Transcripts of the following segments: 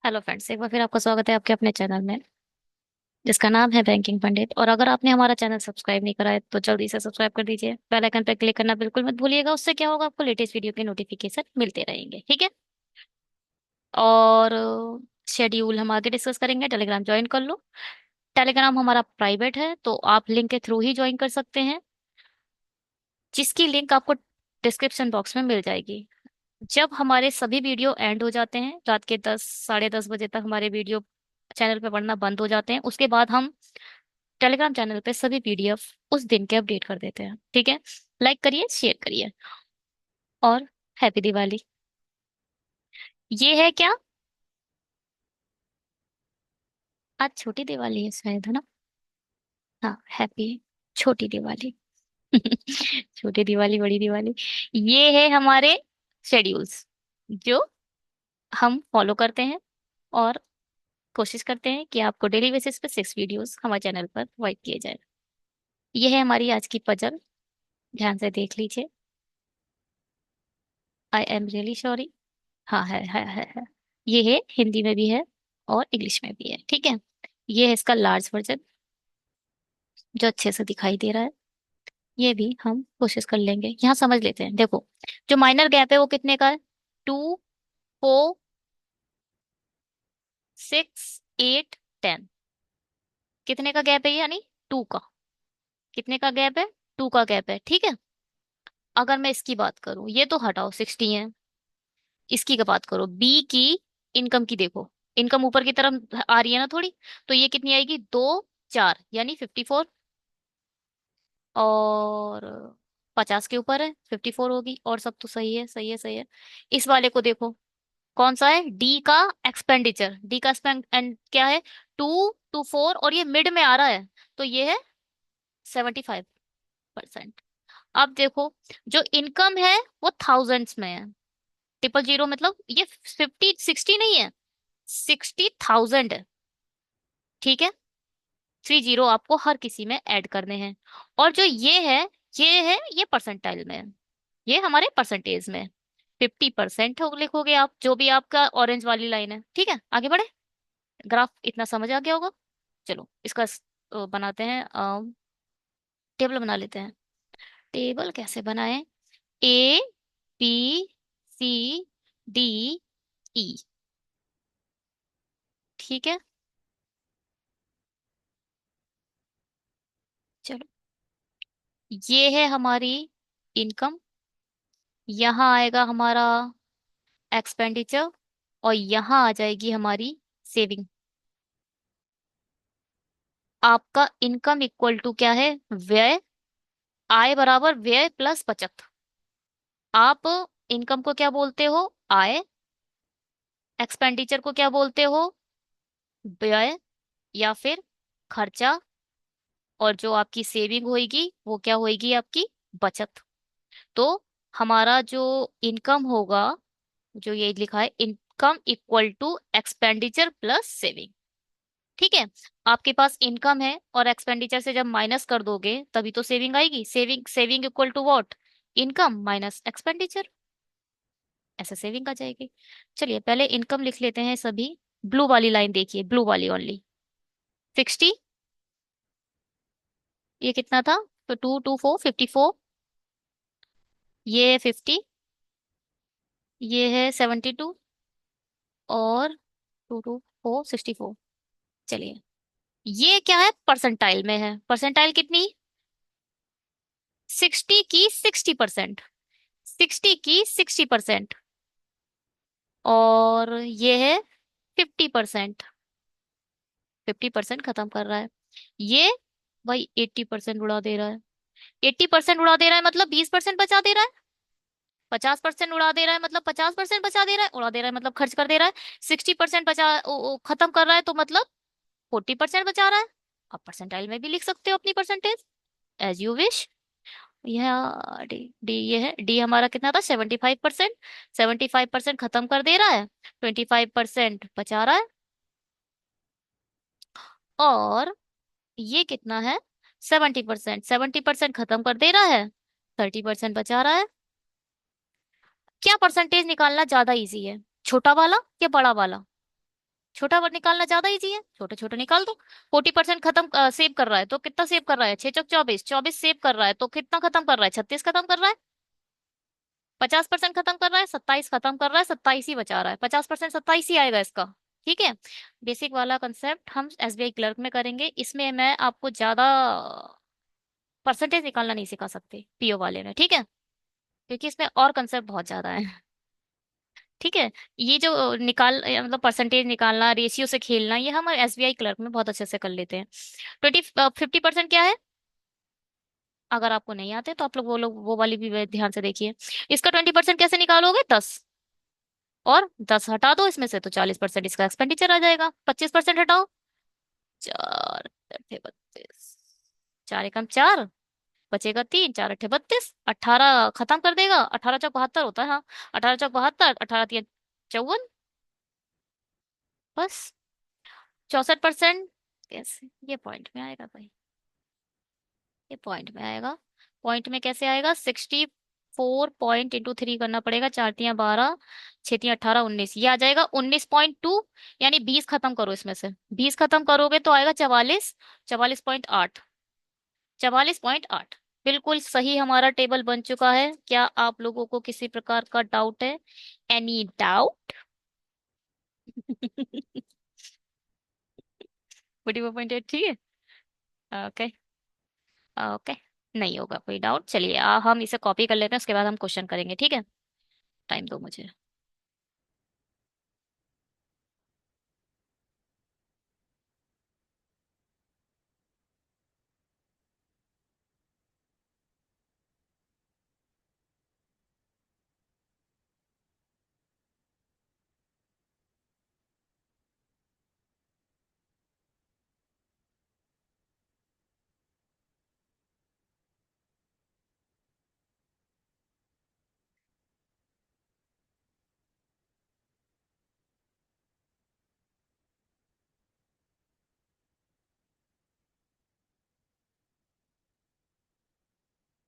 Hello friends, एक बार फिर आपका स्वागत है आपके अपने चैनल में जिसका नाम है बैंकिंग पंडित। और अगर आपने हमारा चैनल सब्सक्राइब नहीं करा है तो जल्दी से सब्सक्राइब कर दीजिए। बेल आइकन पर क्लिक करना बिल्कुल मत भूलिएगा। उससे क्या होगा, आपको लेटेस्ट वीडियो के नोटिफिकेशन मिलते रहेंगे। ठीक है। और शेड्यूल हम आगे डिस्कस करेंगे। टेलीग्राम ज्वाइन कर लो। टेलीग्राम हमारा प्राइवेट है तो आप लिंक के थ्रू ही ज्वाइन कर सकते हैं, जिसकी लिंक आपको डिस्क्रिप्शन बॉक्स में मिल जाएगी। जब हमारे सभी वीडियो एंड हो जाते हैं, रात के 10 साढ़े 10 बजे तक हमारे वीडियो चैनल पे पढ़ना बंद हो जाते हैं, उसके बाद हम टेलीग्राम चैनल पे सभी पीडीएफ उस दिन के अपडेट कर देते हैं। ठीक है। लाइक करिए, शेयर करिए। और हैप्पी दिवाली। ये है क्या? आज छोटी दिवाली है शायद, है ना? हाँ, हैप्पी छोटी दिवाली। छोटी दिवाली बड़ी दिवाली। ये है हमारे शेड्यूल्स जो हम फॉलो करते हैं, और कोशिश करते हैं कि आपको डेली बेसिस पे 6 वीडियोस हमारे चैनल पर प्रोवाइड किए जाए। ये है हमारी आज की पजल। ध्यान से देख लीजिए। I am really sorry. हाँ, है। ये है, हिंदी में भी है और इंग्लिश में भी है। ठीक है। ये है इसका लार्ज वर्जन जो अच्छे से दिखाई दे रहा है। ये भी हम कोशिश कर लेंगे। यहाँ समझ लेते हैं। देखो, जो माइनर गैप है वो कितने का है? 2, 4, 6, 8, 10। कितने का गैप है ये? यानी 2 का। कितने का गैप है? 2 का गैप है। ठीक है। अगर मैं इसकी बात करूं, ये तो हटाओ, 60 है। इसकी का बात करो, बी की इनकम की। देखो, इनकम ऊपर की तरफ आ रही है ना थोड़ी, तो ये कितनी आएगी? 2, 4 यानी 54। और 50 के ऊपर है, 54 होगी। और सब तो सही है, सही है, सही है। इस वाले को देखो, कौन सा है? डी का एक्सपेंडिचर। डी का स्पेंड एंड क्या है? 2, 2, 4, और ये मिड में आ रहा है, तो ये है 75%। अब देखो, जो इनकम है वो थाउजेंड्स में है। 000 मतलब ये 50, 60 नहीं है, 60,000 है। ठीक है। 30 आपको हर किसी में ऐड करने हैं। और जो ये परसेंटाइल में है। ये हमारे परसेंटेज में 50% हो लिखोगे आप, जो भी आपका ऑरेंज वाली लाइन है। ठीक है, आगे बढ़े। ग्राफ इतना समझ आ गया होगा। चलो इसका बनाते हैं। टेबल बना लेते हैं। टेबल कैसे बनाएं? ए, बी, सी, डी, ई। ठीक है। चलो, ये है हमारी इनकम। यहाँ आएगा हमारा एक्सपेंडिचर, और यहाँ आ जाएगी हमारी सेविंग। आपका इनकम इक्वल टू क्या है? व्यय। आय बराबर व्यय प्लस बचत। आप इनकम को क्या बोलते हो? आय। एक्सपेंडिचर को क्या बोलते हो? व्यय या फिर खर्चा। और जो आपकी सेविंग होगी वो क्या होगी? आपकी बचत। तो हमारा जो इनकम होगा, जो ये लिखा है, income equal to expenditure plus saving. ठीक है। आपके पास इनकम है और एक्सपेंडिचर से जब माइनस कर दोगे तभी तो सेविंग आएगी। Saving saving equal to what? Income minus expenditure. ऐसे सेविंग आ जाएगी। चलिए पहले इनकम लिख लेते हैं सभी। ब्लू वाली लाइन देखिए, ब्लू वाली ओनली। 60। ये कितना था? तो 2, 2, 4, 54। ये 50। ये है 72। और 2, 2, 4, 64। चलिए, ये क्या है? परसेंटाइल में है। परसेंटाइल कितनी? 60 की 60%। 60 की 60%। और ये है 50%। 50% खत्म कर रहा है। ये भाई 80% उड़ा दे रहा है। 80% उड़ा दे रहा है मतलब 20% बचा दे रहा है। 50% उड़ा दे रहा है मतलब 50% बचा दे रहा है। उड़ा दे रहा है मतलब खर्च कर दे रहा है। 60% बचा खत्म कर रहा है तो मतलब 40% बचा रहा है। आप परसेंटाइल में भी लिख सकते हो अपनी परसेंटेज, एज यू विश। यह डी डी ये है। डी हमारा कितना था? 75%। 75% खत्म कर दे रहा है, 25% बचा रहा है। और ये कितना है? 70%। 70% खत्म कर दे रहा है, 30% बचा रहा है। क्या परसेंटेज निकालना ज्यादा इजी है, छोटा वाला या बड़ा वाला? छोटा वर्ड निकालना ज्यादा इजी है, छोटे छोटे निकाल दो। 40% खत्म सेव कर रहा है तो कितना सेव कर रहा है, 6 चौक 24, 24 सेव कर रहा है तो कितना खत्म कर रहा है, 36 खत्म कर रहा है। 50% खत्म कर रहा है, 27 खत्म कर रहा है, 27 ही बचा रहा है, 50% 27 ही आएगा इसका। ठीक है। बेसिक वाला कंसेप्ट हम एसबीआई क्लर्क में करेंगे, इसमें मैं आपको ज्यादा परसेंटेज निकालना नहीं सिखा सकते पीओ वाले में, ठीक है, क्योंकि इसमें और कंसेप्ट बहुत ज्यादा है। ठीक है। ये जो मतलब परसेंटेज निकालना, रेशियो से खेलना, ये हम एसबीआई क्लर्क में बहुत अच्छे से कर लेते हैं। 50% क्या है, अगर आपको नहीं आते तो आप लोग वो वाली भी ध्यान से देखिए। इसका 20% कैसे निकालोगे, 10, और 10 हटा दो इसमें से तो 40% इसका एक्सपेंडिचर आ जाएगा। 25% हटाओ, 4 अट्ठे 32, 4 एकम 4, बचेगा 3, 4 अट्ठे 32, 18 खत्म कर देगा, 18 चौक 72 होता है, हाँ, 18 चौक 72, 18 3 54, बस। 64%, कैसे ये पॉइंट में आएगा भाई, ये पॉइंट में आएगा। पॉइंट में कैसे आएगा, 64 पॉइंट इंटू 3 करना पड़ेगा, 4 तियां 12, 6 तियां 18 19, ये आ जाएगा 19.2। यानी 20 खत्म करो इसमें से, 20 खत्म करोगे तो आएगा 44, 44.8, 44.8। बिल्कुल सही हमारा टेबल बन चुका है। क्या आप लोगों को किसी प्रकार का डाउट है, एनी डाउट? 44.8, ठीक है। ओके। ओके। नहीं होगा कोई डाउट, चलिए हम इसे कॉपी कर लेते हैं, उसके बाद हम क्वेश्चन करेंगे, ठीक है। टाइम दो मुझे।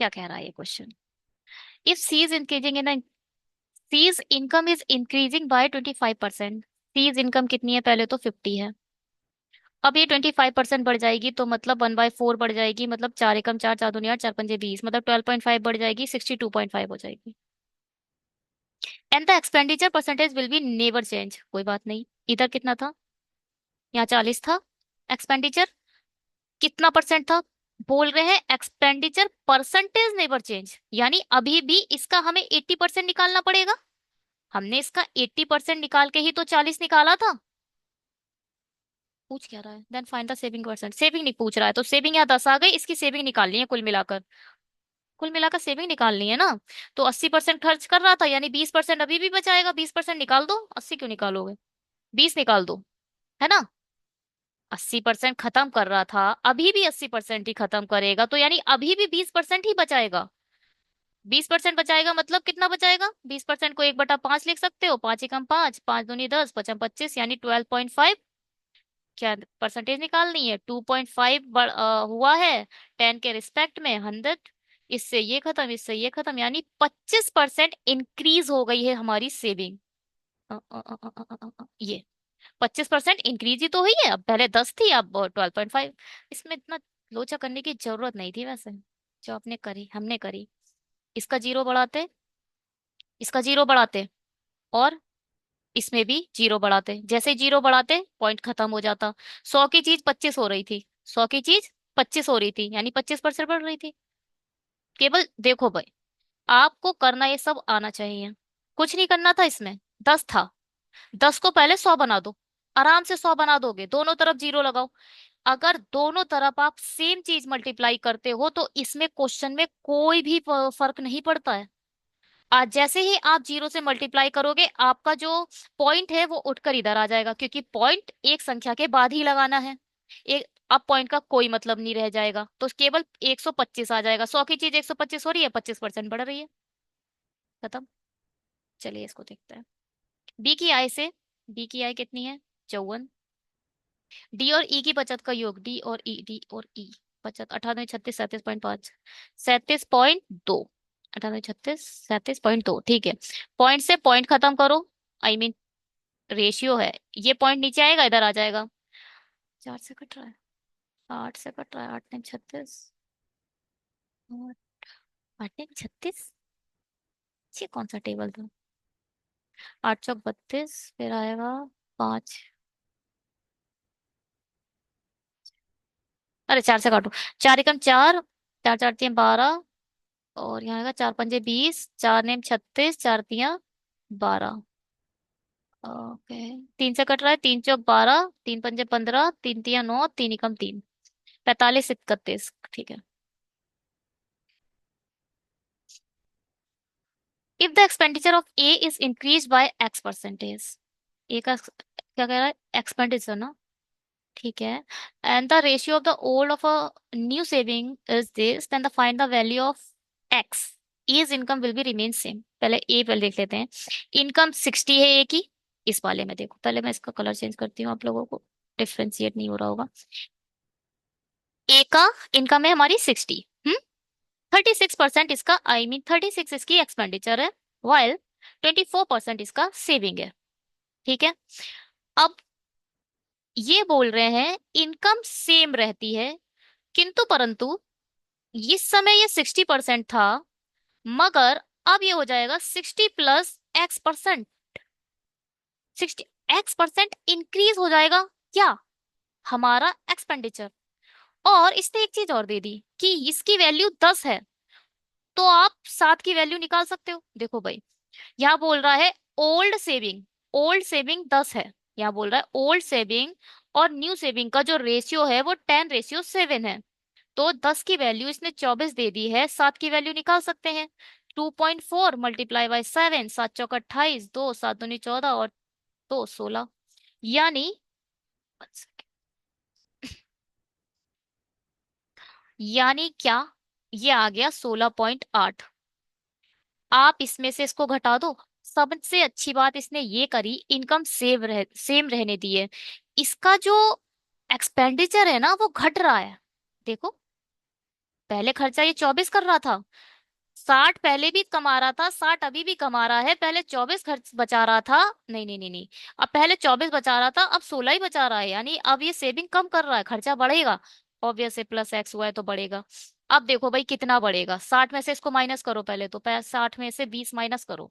क्या कह रहा है ये question, if C is increasing in C's income is increasing by 25%। C's income कितनी है, पहले तो 50 है, अब ये 25% बढ़ जाएगी तो मतलब 1/4 बढ़ जाएगी, मतलब 4 एकम 4, 4 दूनी 8, 4 पंजे 20, मतलब 12.5 बढ़ जाएगी, 62.5 हो जाएगी। And the expenditure percentage will be never change, कोई बात नहीं। इधर कितना था, यहाँ 40 था। एक्सपेंडिचर कितना परसेंट था, बोल रहे हैं एक्सपेंडिचर परसेंटेज नेवर चेंज, यानी अभी भी इसका हमें 80% निकालना पड़ेगा। हमने इसका 80% निकाल के ही तो 40 निकाला था। पूछ क्या रहा है, then find the saving percent, saving नहीं पूछ रहा है, तो सेविंग यहाँ 10 आ गई, इसकी सेविंग निकालनी है कुल मिलाकर, कुल मिलाकर सेविंग निकालनी है ना। तो 80% खर्च कर रहा था, यानी 20% अभी भी बचाएगा, 20% निकाल दो, 80 क्यों निकालोगे, 20 निकाल दो, है ना। 80% खत्म कर रहा था, अभी भी 80% ही खत्म करेगा, तो यानी अभी भी 20% ही बचाएगा। 20% बचाएगा मतलब कितना बचाएगा, 20% को 1/5 लिख सकते हो, 5 एकम 5, 5 दूनी 10, 5 पच्चीस, यानी 12.5। क्या परसेंटेज निकालनी है, 2.5 हुआ है 10 के रिस्पेक्ट में 100। इससे ये खत्म, इससे ये खत्म, यानी 25% इंक्रीज हो गई है हमारी सेविंग। ये 25% इंक्रीज ही तो हुई है, अब पहले 10 थी अब 12.5। इसमें इतना लोचा करने की जरूरत नहीं थी वैसे, जो आपने करी हमने करी। इसका जीरो बढ़ाते, इसका जीरो बढ़ाते, और इसमें भी जीरो बढ़ाते, जैसे ही जीरो बढ़ाते पॉइंट खत्म हो जाता। 100 की चीज 25 हो रही थी, 100 की चीज 25 हो रही थी, यानी 25% बढ़ रही थी। केवल देखो भाई, आपको करना ये सब आना चाहिए, कुछ नहीं करना था इसमें। 10 था, 10 को पहले 100 बना दो, आराम से 100 बना दोगे, दोनों तरफ जीरो लगाओ। अगर दोनों तरफ आप सेम चीज मल्टीप्लाई करते हो तो इसमें क्वेश्चन में कोई भी फर्क नहीं पड़ता है। आज जैसे ही आप जीरो से मल्टीप्लाई करोगे, आपका जो पॉइंट है वो उठकर इधर आ जाएगा, क्योंकि पॉइंट एक संख्या के बाद ही लगाना है। एक अब पॉइंट का कोई मतलब नहीं रह जाएगा, तो केवल 125 आ जाएगा, 100 की चीज 125 हो रही है, 25% बढ़ रही है, खत्म। चलिए इसको देखते हैं। बी की आय से, बी की आय कितनी है, 54। डी और ई की बचत का योग, डी और ई, डी और ई बचत, 18 36 37.5, 37.2, 18 36 37.2, ठीक है। पॉइंट से पॉइंट खत्म करो, आई मीन रेशियो है, ये पॉइंट नीचे आएगा, इधर आ जाएगा। 4 से कट रहा है, 8 से कट रहा है, 8 9 36, और 8 9 36, ये कौन सा टेबल था? 8 चौक 32, फिर आएगा 5। अरे 4 से काटो, 4 एकम 4, 4 4 3 12, और यहाँ आएगा 4 पंजे 20, 4 नेम 36, 4 तियां 12। ओके, 3 से कट रहा है, 3 चौक 12, 3 पंजे 15, 3 तियां 9, 3 एकम 3, 45 31, ठीक है। If the expenditure of A is increase by X percentage, A का क्या कह रहा है, एक्सपेंडिचर ना, ठीक है, and the ratio of the old of a new saving is this, then the find the value of X, is income will be remain same. पहले A पहले देख लेते हैं। इनकम 60 है ए की, इस वाले में देखो, पहले मैं इसका कलर चेंज करती हूँ, आप लोगों को डिफ्रेंशिएट नहीं हो रहा होगा। ए का इनकम है हमारी 60, 36% इसका, आई मीन 36 इसकी एक्सपेंडिचर है, वाइल 24% इसका सेविंग है, ठीक है। अब ये बोल रहे हैं इनकम सेम रहती है, किंतु परंतु इस समय ये 60% था, मगर अब ये हो जाएगा 60 + X%, 60 X% इंक्रीज हो जाएगा क्या, हमारा एक्सपेंडिचर। और इसने एक चीज और दे दी कि इसकी वैल्यू 10 है, तो आप 7 की वैल्यू निकाल सकते हो। देखो भाई, यहाँ बोल रहा है ओल्ड सेविंग, ओल्ड सेविंग 10 है, यहाँ बोल रहा है ओल्ड सेविंग और न्यू सेविंग का जो रेशियो है वो 10:7 है, तो 10 की वैल्यू इसने 24 दे दी है, 7 की वैल्यू निकाल सकते हैं। 2.4 मल्टीप्लाई बाई 7, 7 चौक 28, 2 7 दूनी 14, और 2 16, यानी यानी क्या, ये आ गया 16.8। आप इसमें से इसको घटा दो। सबसे अच्छी बात इसने ये करी, इनकम सेम रहने दी है, इसका जो एक्सपेंडिचर है ना वो घट रहा है। देखो, पहले खर्चा ये 24 कर रहा था, 60 पहले भी कमा रहा था, 60 अभी भी कमा रहा है, पहले 24 खर्च बचा रहा था, नहीं नहीं नहीं नहीं, अब पहले 24 बचा रहा था, अब 16 ही बचा रहा है, यानी अब ये सेविंग कम कर रहा है, खर्चा बढ़ेगा, ऑब्वियस है, प्लस एक्स हुआ है तो बढ़ेगा। अब देखो भाई कितना बढ़ेगा, 60 में से इसको माइनस करो पहले तो, 60 में से 20 माइनस करो,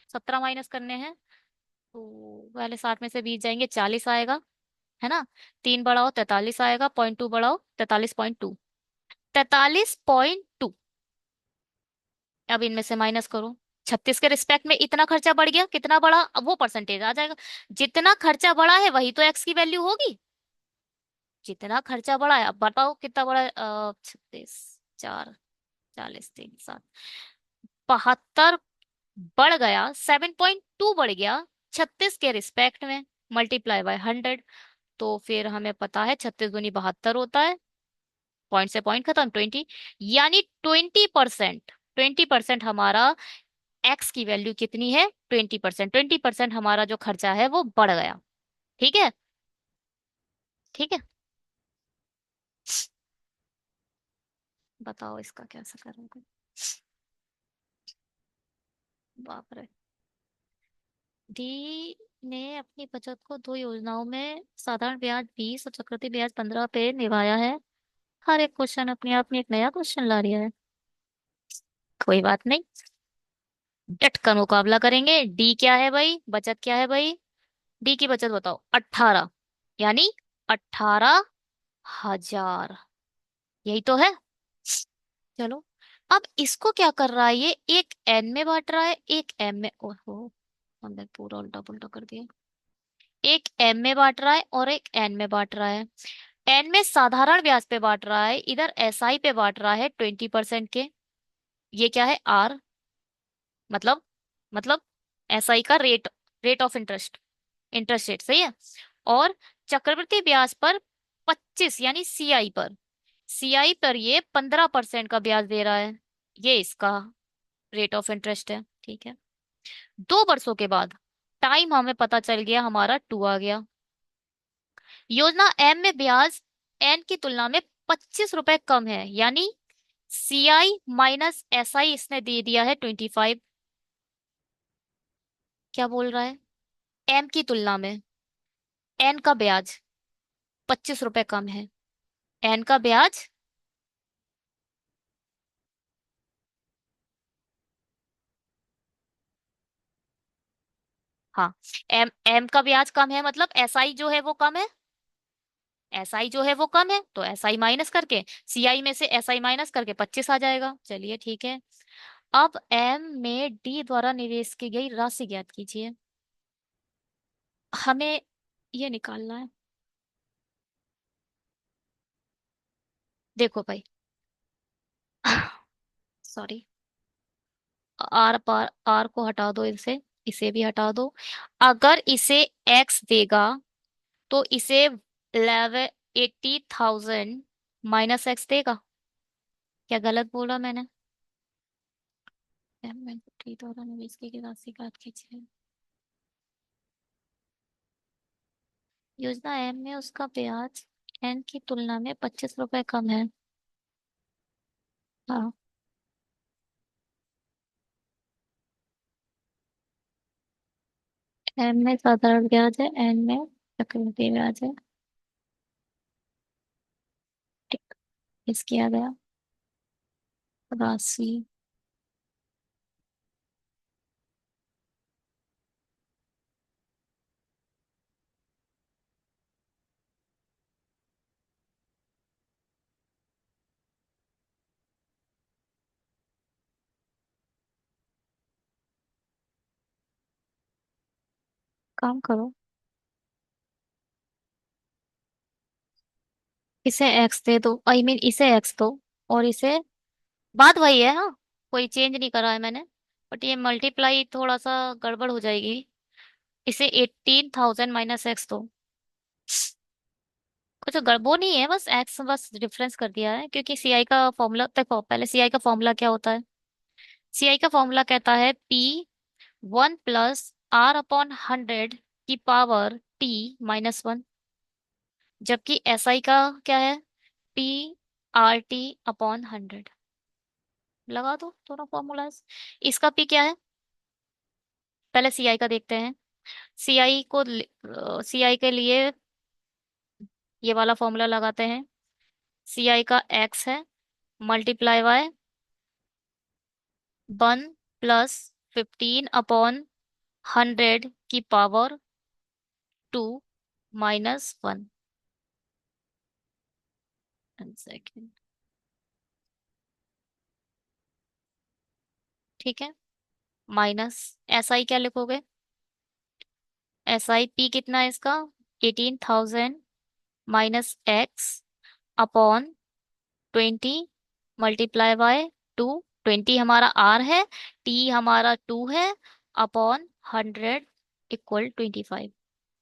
17 माइनस करने हैं, तो पहले 60 में से 20 जाएंगे, 40 आएगा, है ना। 3 बढ़ाओ 43 आएगा, 0.2 बढ़ाओ 43.2, 43.2। अब इनमें से माइनस करो, 36 के रिस्पेक्ट में इतना खर्चा बढ़ गया, कितना बढ़ा, अब वो परसेंटेज आ जाएगा। जितना खर्चा बढ़ा है वही तो एक्स की वैल्यू होगी, जितना खर्चा बढ़ा है, अब बताओ कितना बढ़ा है, 36 4 40 3 7, 72 बढ़ गया, 7.2 बढ़ गया 36 के रिस्पेक्ट में, मल्टीप्लाई बाय 100, तो फिर हमें पता है 36 दूनी 72 होता है, पॉइंट से पॉइंट खत्म, 20, यानी 20%, 20% हमारा एक्स की वैल्यू कितनी है, 20%, 20% हमारा जो खर्चा है वो बढ़ गया, ठीक है, ठीक है। बताओ इसका कैसा करोगे, बाप रे। डी ने अपनी बचत को दो योजनाओं में साधारण ब्याज 20 और चक्रवृद्धि ब्याज 15 पे निभाया है। हर एक क्वेश्चन अपने आप में एक नया क्वेश्चन ला रहा है, कोई बात नहीं, डट का मुकाबला करेंगे। डी क्या है भाई, बचत क्या है भाई, डी की बचत बताओ, 18, यानी 18,000, यही तो है। चलो, अब इसको क्या कर रहा है, ये एक एन में बांट रहा है, एक एम में, ओहो हमने पूरा उल्टा पुल्टा कर दिया, एक एम में बांट रहा है और एक एन में बांट रहा है। एन में साधारण ब्याज पे बांट रहा है, इधर एसआई पे बांट रहा है 20% के, ये क्या है आर, मतलब मतलब एसआई का rate, rate of interest, interest rate, सही है। और चक्रवृद्धि ब्याज पर 25, यानी सीआई पर, सीआई पर ये 15% का ब्याज दे रहा है, ये इसका रेट ऑफ इंटरेस्ट है, ठीक है। 2 वर्षों के बाद टाइम हमें पता चल गया, हमारा 2 आ गया। योजना एम में ब्याज एन की तुलना में 25 रुपए कम है, यानी सीआई माइनस एसआई इसने दे दिया है 25। क्या बोल रहा है, एम की तुलना में एन का ब्याज 25 रुपए कम है। एन का ब्याज, हाँ, एम एम का ब्याज कम है मतलब एसआई जो है वो कम है। एसआई जो है वो कम है तो एसआई माइनस करके, सीआई में से एसआई माइनस करके 25 आ जाएगा। चलिए ठीक है। अब एम में डी द्वारा निवेश की गई राशि ज्ञात कीजिए। हमें ये निकालना है। देखो भाई, सॉरी, आर पार आर को हटा दो इसे, इसे भी हटा दो। अगर इसे एक्स देगा तो इसे 80,000 माइनस एक्स देगा। क्या गलत बोला मैंने? एम में डी द्वारा निवेश की गई राशि ज्ञात कीजिए। योजना एम में उसका ब्याज एन की तुलना में 25 रुपए कम है। हाँ, एम में साधारण ब्याज है, एन में चक्रवृद्धि ब्याज है। ठीक, इस किया गया राशि। काम करो, इसे एक्स दे दो, आई मीन इसे एक्स दो, और इसे, बात वही है, हाँ, कोई चेंज नहीं करा है मैंने। बट ये मल्टीप्लाई थोड़ा सा गड़बड़ हो जाएगी। इसे 18,000 माइनस एक्स दो। कुछ गड़बड़ नहीं है, बस एक्स बस डिफरेंस कर दिया है, क्योंकि सीआई का फॉर्मूला, देखो पहले सीआई का फॉर्मूला क्या होता है। सीआई का फॉर्मूला कहता है पी 1 प्लस R/100 की पावर T-1। जबकि एसआई का क्या है? P/RT/100। लगा दो दोनों फॉर्मूला। इसका पी क्या है? पहले सीआई का देखते हैं। सीआई के लिए ये वाला फॉर्मूला लगाते हैं। सीआई का एक्स है, मल्टीप्लाई बाय 1 प्लस 15/100 की पावर 2-1। सेकेंड, ठीक है। माइनस एसआई क्या लिखोगे? SIP कितना है इसका? 18,000 minus x upon 20 multiply by 2। 20 हमारा R है, T हमारा 2 है, अपॉन 100 इक्वल 25।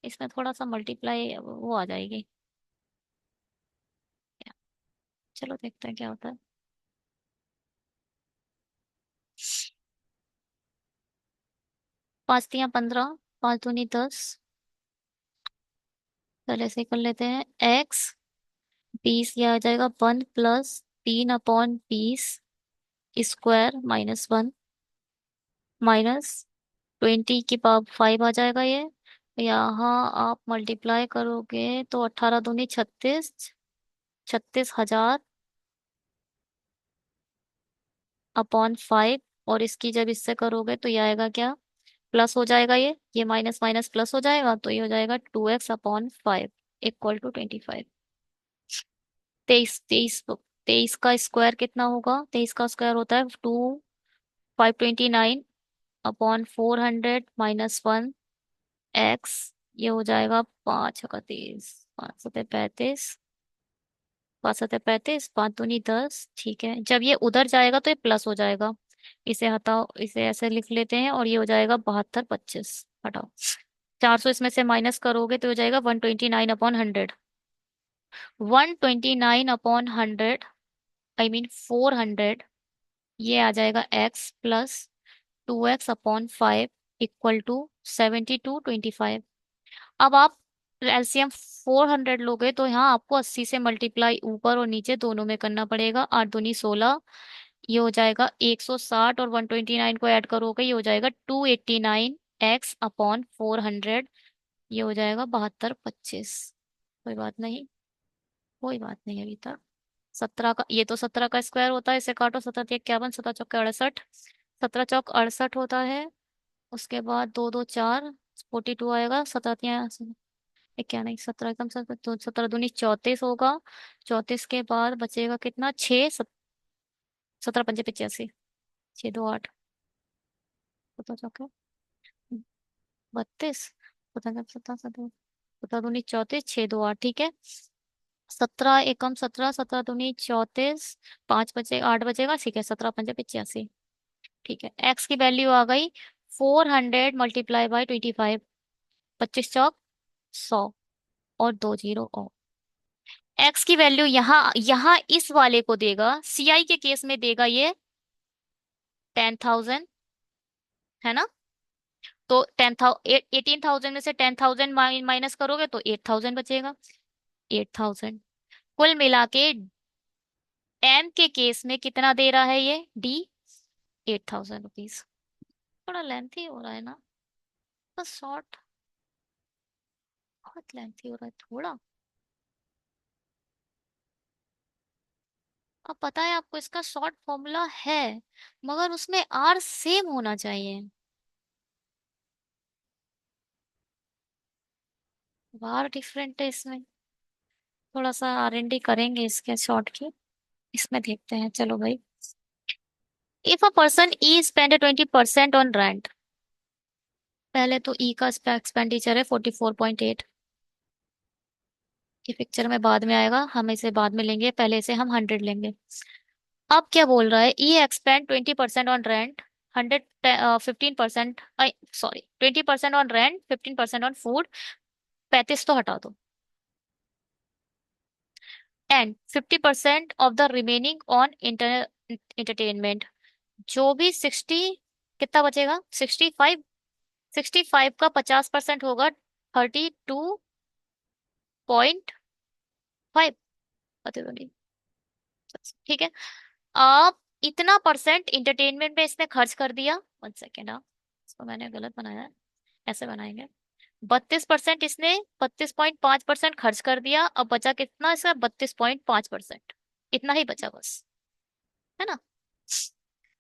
इसमें थोड़ा सा मल्टीप्लाई वो आ जाएगी। चलो देखते हैं क्या होता है। 5 × 3 = 15, 5 दूनी 10। पहले से कर लेते हैं। एक्स 20, यह आ जाएगा 1 + 3/20 स्क्वायर -1, -20 की पावर 5 आ जाएगा ये। यहाँ आप मल्टीप्लाई करोगे तो 18 दूनी 36, 36,000 अपॉन 5। और इसकी जब इससे करोगे तो ये आएगा क्या? प्लस हो जाएगा, ये माइनस माइनस प्लस हो जाएगा, तो ये हो जाएगा 2x/5 इक्वल टू 25। 23 23 का स्क्वायर कितना होगा? 23 का स्क्वायर होता है 529/400 -1 एक्स। ये हो जाएगा 5 × 30, 5 × 35, 5 × 35, 5 दूनी 10। ठीक है, जब ये उधर जाएगा तो ये प्लस हो जाएगा। इसे हटाओ, इसे ऐसे लिख लेते हैं, और ये हो जाएगा 72/25। हटाओ, 400 इसमें से माइनस करोगे तो हो जाएगा 129/100। 129/100, आई मीन 400। ये आ जाएगा x plus 2x/5 equal to 72/25। अब आप एलसीएम 400 लोगे तो यहाँ आपको 80 से मल्टीप्लाई ऊपर और नीचे दोनों में करना पड़ेगा। 8 दूनी 16, ये हो जाएगा 160, और 129 को ऐड करोगे ये हो जाएगा 289 एक्स अपॉन 400, ये हो जाएगा 72/25। कोई बात नहीं, कोई बात नहीं अभी तक। 17 का, ये तो 17 का स्क्वायर होता है, इसे काटो, 17 × 1 = 51, 17 × 4 = 68, 17 × 4 = 68 होता है। उसके बाद 2 2 4, 42 आएगा। 17 क्या नहीं, 17 × 17, 17 दूनी 34 होगा। 34 के बाद बचेगा कितना, 6, 17 × 5 = 85, 6 2 8, बता चौके 32, 17 × 17, 17 दूनी 34, 6 2 8, ठीक है। 17 × 1 = 17, 17 दूनी 34, 5 बचे, 8 बचेगा, ठीक है। 17 × 5 = 85, ठीक है। एक्स की वैल्यू आ गई 400 × 25, 25 × 4 = 100, और 2 0 और एक्स की वैल्यू यहाँ यहाँ इस वाले को देगा, सीआई के केस में देगा ये 10,000, है ना। तो 18,000 में से 10,000 माइनस करोगे तो 8,000 बचेगा। 8,000 कुल मिला के एम के केस में कितना दे रहा है ये डी, 8,000 रुपीज। थोड़ा लेंथी हो रहा है ना, बस शॉर्ट, बहुत लेंथी हो रहा है थोड़ा। अब पता है आपको इसका शॉर्ट फॉर्मूला है, मगर उसमें आर सेम होना चाहिए। बार डिफरेंट है इसमें, थोड़ा सा R&D करेंगे इसके शॉर्ट की। इसमें देखते हैं, चलो भाई। If a person E spend 20% on rent, पहले तो ई का एक्सपेंडिचर है 44.8, ये पिक्चर में बाद में आएगा, हम इसे बाद में लेंगे, पहले से हम 100 लेंगे। अब क्या बोल रहा है, E expend 20% on rent, 100, 15%, sorry 20% on rent, 15% on food, 35 तो हटा दो, and 50% of the remaining on entertainment, जो भी 60, कितना बचेगा, 65, 65 का 50% होगा 32.5, पता तो नहीं, ठीक है। अब इतना परसेंट इंटरटेनमेंट पे इसने खर्च कर दिया, 1 सेकेंड, हाँ इसको मैंने गलत बनाया है, ऐसे बनाएंगे। 32% इसने, 32.5% खर्च कर दिया, अब बचा कितना इसका, 32.5%, इतना ही बचा बस, है ना।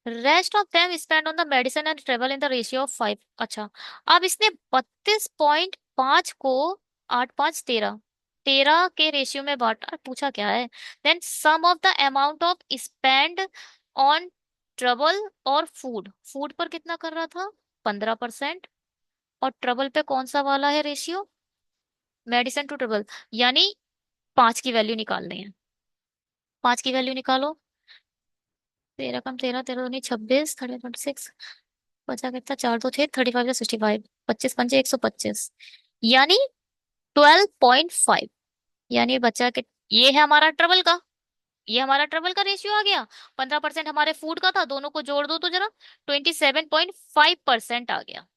Rest of them spend on the medicine and travel in the ratio of 5। अच्छा, अब इसने 32.5 को 8 5 13, 13 के रेशियो में बांटा, पूछा क्या है। Then sum of the amount of spend on travel और फूड, फूड पर कितना कर रहा था, 15%, और ट्रेवल पे कौन सा वाला है रेशियो, मेडिसिन टू ट्रेवल, यानी 5 की वैल्यू निकालनी है। 5 की वैल्यू निकालो, 13 कम 13, 13 दूनी 26, 30 26, बचा कितना, 4 2 6, 35 65, 25 5 125, यानी 12.5, यानी बचा कि ये है हमारा ट्रेवल का, ये हमारा ट्रेवल का रेशियो आ गया। 15% हमारे फूड का था, दोनों को जोड़ दो तो जरा, 27.5% आ गया।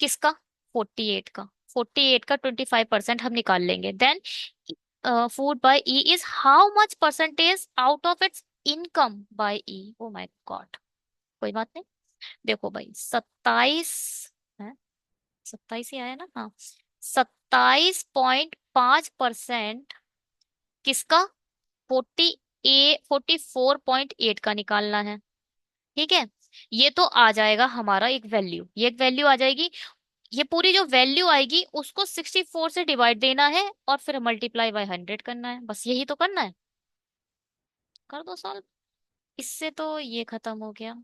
किसका, 48 का, 48 का 25% हम निकाल लेंगे। Then food by E is how much percentage out of its income by E, oh my god. कोई बात नहीं, देखो भाई 27 है, 27 ही आया ना, हाँ। 27.5% किसका, 44.8 का निकालना है, ठीक है। ये तो आ जाएगा हमारा एक वैल्यू, ये एक वैल्यू आ जाएगी। ये पूरी जो वैल्यू आएगी उसको 64 से डिवाइड देना है, और फिर मल्टीप्लाई बाय 100 करना है, बस यही तो करना है। कर दो सॉल्व, इससे तो ये खत्म हो गया।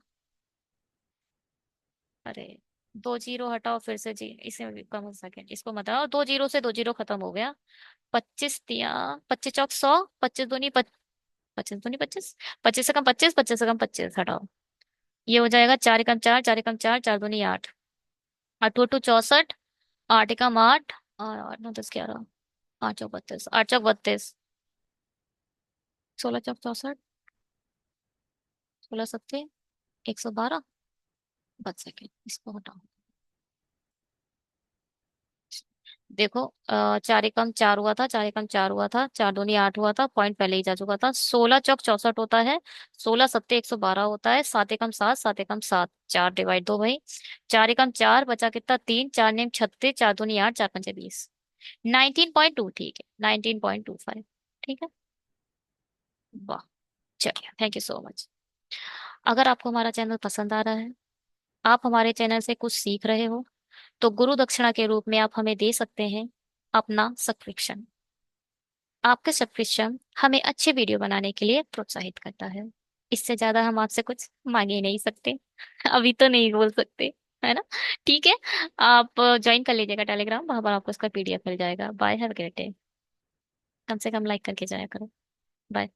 अरे 2 0 हटाओ फिर से जी, इसे भी कम हो सके, इसको मत हटाओ, 2 0 से 2 0 खत्म हो गया। 25 दिया, 25 चौक 100, 25 दूनी 25, 25 से कम 25, 25 से कम 25 हटाओ, ये हो जाएगा 4 एकम 4, 4 एकम 4, 4 दूनी 8, 8 2 64, 8 एकम 8, और 8 9 10 11, 8 चौक 32, 8 चौक 32, 16 चौक 64, 16 112, बच सके, इसको हटाओ। देखो, चार एकम चार हुआ था, चार एकम चार हुआ था, चार दूनी आठ हुआ था, पॉइंट पहले ही जा चुका था। 16 चौक 64 होता है, 16 सत्ते 112 होता है, सात एकम सात, सात एकम सात, चार डिवाइड दो भाई। चार एकम चार, बचा कितना, तीन, चार नेम 36, चार दूनी आठ, चार पंचे 20। 19.2, ठीक है, 19.25। ठीक है। वाह, चलिए, थैंक यू सो मच। अगर आपको हमारा चैनल पसंद आ रहा है, आप हमारे चैनल से कुछ सीख रहे हो, तो गुरु दक्षिणा के रूप में आप हमें दे सकते हैं अपना सब्सक्रिप्शन। आपका सब्सक्रिप्शन हमें अच्छे वीडियो बनाने के लिए प्रोत्साहित करता है। इससे ज्यादा हम आपसे कुछ मांग ही नहीं सकते। अभी तो नहीं बोल सकते, है ना? ठीक है। आप ज्वाइन कर लीजिएगा टेलीग्राम, वहां पर आपको इसका पीडीएफ मिल जाएगा। Bye, have a great day. कम से कम लाइक करके जाया करो। बाय।